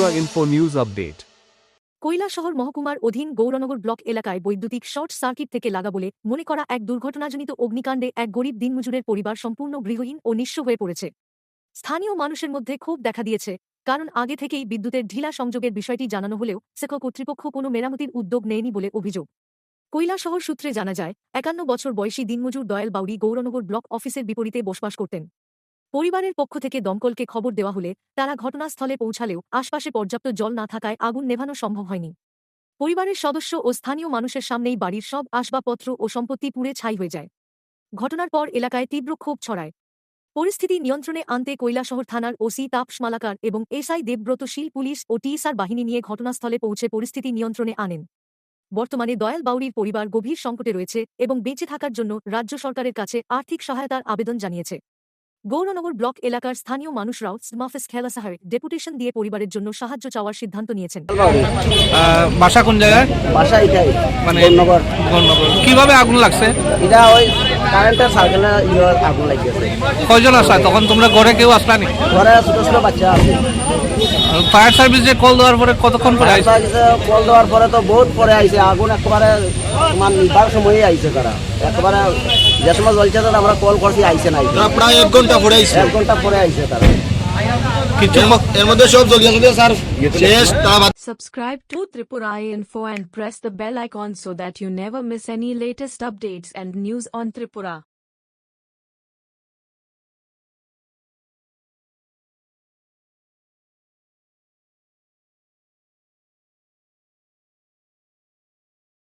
Tripura Info News Update. Kailashahar মহকুমার অধীন Gaurnagar block এলাকায় বৈদ্যুতিক শর্ট সার্কিট থেকে লাগা বলে মনে করা এক দুর্ঘটনাজনিত অগ্নিকাণ্ডে এক গরিব দিনমজুরের পরিবার সম্পূর্ণ গৃহহীন ও নিঃস্ব হয়ে পড়েছে। স্থানীয় মানুষের মধ্যে ক্ষোভ দেখা দিয়েছে, কারণ আগে থেকেই বিদ্যুতের ঢিলা সংযোগের বিষয়টি জানানো হলেও সেকো কর্তৃপক্ষ কোনো মেরামতির উদ্যোগ নেয়নি বলে অভিযোগ। কৈলাসহর সূত্রে জানা যায়, ৫১ বছর বয়সী দিনমজুর দয়াল বাউরি গৌরনগর ব্লক অফিসের বিপরীতে বসবাস করতেন। পরিবারের পক্ষ থেকে দমকলকে খবর দেওয়া হলে তারা ঘটনাস্থলে পৌঁছালেও আশপাশে পর্যাপ্ত জল না থাকায় আগুন নেভানো সম্ভব হয়নি। পরিবারের সদস্য ও স্থানীয় মানুষের সামনেই বাড়ির সব আসবাবপত্র ও সম্পত্তি পুড়ে ছাই হয়ে যায়। ঘটনার পর এলাকায় তীব্র ক্ষোভ ছড়ায়। পরিস্থিতি নিয়ন্ত্রণে আনতে কৈলাসহর থানার ওসি তাপস মালাকার এবং এসআই দেবব্রতশীল পুলিশ ও টিএসআর বাহিনী নিয়ে ঘটনাস্থলে পৌঁছে পরিস্থিতি নিয়ন্ত্রণে আনেন। বর্তমানে দয়াল বাউরির পরিবার গভীর সংকটে রয়েছে এবং বেঁচে থাকার জন্য রাজ্য সরকারের কাছে আর্থিক সহায়তার আবেদন জানিয়েছে। গৌরনগর ব্লক এলাকার স্থানীয় মানুষরাও স্মাফেস খেলাসাহারে ডেপুটেশন দিয়ে পরিবারের জন্য সাহায্য চাওয়ার সিদ্ধান্ত নিয়েছেন। বাসা কোন জায়গায়? বাসা এটাই মানে গৌরনগর। কিভাবে আগুন লাগছে? এটা ওই কারেন্টের সার্কেলে আগুন লাগিয়েছে। কয়জন আসা তখন? তোমরা ঘরে কেউ আসলানি? ঘরে ছোট ছোট বাচ্চা আছে। ফায়ার সার্ভিস যে কল দেওয়ার পরে কতক্ষণ পরে আইছে? কল দেওয়ার পরে তো বহুত পরে আইছে। আগুন একেবারে নিবার সময়ে আইছে তারা, একেবারে যে সময় জ্বলছে তো আমরা কল করছি আইছে না, প্রায় 1 ঘন্টা পরে আইছে। 1 ঘন্টা পরে আইছে তারা। কিছু এর মধ্যে সব জ্বলিয়ে গেছে স্যার শেষ। Subscribe to Tripura Info and press the bell icon so that you never miss any latest updates and news on Tripura.